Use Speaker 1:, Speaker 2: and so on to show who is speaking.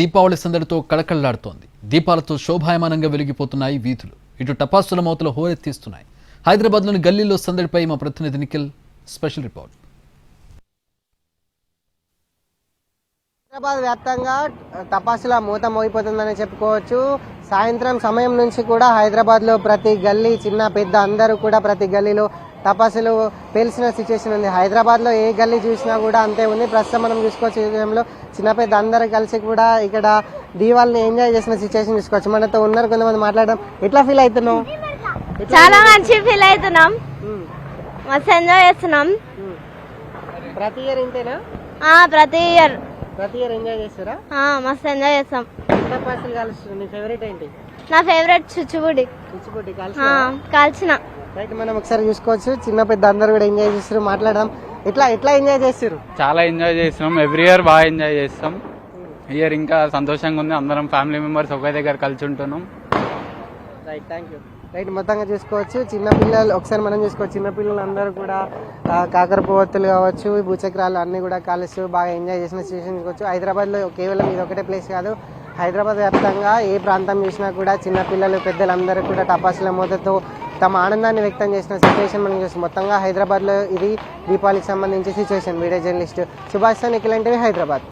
Speaker 1: దీపావళి సందడితో కళకళలాడుతోంది. దీపాలతో శోభాయమానంగా వెలిగిపోతున్నాయి వీధులు. ఇటు టపాసుల మోతలు హోరెత్తిస్తున్నాయి. హైదరాబాద్లోని గల్లీలో సందడిపై మా ప్రతినిధి నిఖిల్ స్పెషల్ రిపోర్ట్.
Speaker 2: హైదరాబాద్ వ్యాప్తంగా టపాసుల మూత మోగిపోతుందని చెప్పుకోవచ్చు. సాయంత్రం సమయం నుంచి కూడా హైదరాబాద్లో ప్రతి గల్లీ చిన్న పెద్ద అందరూ కూడా ప్రతి గల్లీలో టపాసులు పేల్చిన సిచ్యువేషన్ ఉంది. హైదరాబాద్లో ఏ గల్లీ చూసినా కూడా అంతే ఉంది. ప్రస్తుతం మనం చూసుకోవచ్చు విషయంలో చిన్న పెద్ద అందరూ కలిసి కూడా ఇక్కడ దీవాళ్ళని ఎంజాయ్ చేసిన సిచ్యువేషన్ చూసుకోవచ్చు. మనతో ఉన్నారు కొంతమంది మాట్లాడడం. ఎట్లా ఫీల్ అవుతున్నావు?
Speaker 3: చాలా మంచి ఫీల్ అవుతున్నాం, మస్తు ఎంజాయ్ చేస్తున్నాం.
Speaker 2: ప్రతి ఇయర్ ఇంతేనా?
Speaker 3: ప్రతి ఇయర్
Speaker 2: ఎంజాయ్ చేస్తారా?
Speaker 3: మస్తు ఎంజాయ్ చేస్తాం.
Speaker 2: టపాసులు కాలుస్తారు. నీ ఫేవరెట్ ఏంటి?
Speaker 3: నా ఫేవరెట్ చుచ్చుబుడి కాల్చిన.
Speaker 2: రైట్, మనం ఒకసారి చూసుకోవచ్చు చిన్న పెద్ద అందరు కూడా ఎంజాయ్ చేస్తారు. మాట్లాడదాం. ఎట్లా ఎంజాయ్ చేస్తారు?
Speaker 4: చాలా ఎంజాయ్ చేస్తున్నాం. ఎవ్రీ ఇయర్ బాగా ఎంజాయ్ చేస్తాం. ఇయర్ ఇంకా సంతోషంగా ఉంది. అందరం ఫ్యామిలీ మెంబర్స్ ఒకే దగ్గర కలిసి ఉంటున్నాం.
Speaker 2: Right, thank you. రైట్, మొత్తంగా చూసుకోవచ్చు చిన్న పిల్లలు ఒకసారి మనం చూసుకోవచ్చు. చిన్న పిల్లలు అందరూ కూడా కాకరపువ్వొత్తులు కావచ్చు, భూచక్రాలు అన్నీ కూడా కాలుస్తూ బాగా ఎంజాయ్ చేసిన సిచ్యువేషన్ చూసుకోవచ్చు. హైదరాబాద్లో కేవలం ఇది ఒకటే ప్లేస్ కాదు, హైదరాబాద్ వ్యాప్తంగా ఏ ప్రాంతం చూసినా కూడా చిన్నపిల్లలు పెద్దలందరూ కూడా టపాసుల మూతతో తమ ఆనందాన్ని వ్యక్తం చేసిన సిచ్యువేషన్ మనం చూస్తాం. మొత్తంగా హైదరాబాద్లో ఇది దీపావళికి సంబంధించి situation. Video journalist Subhash Nikhil, Hyderabad.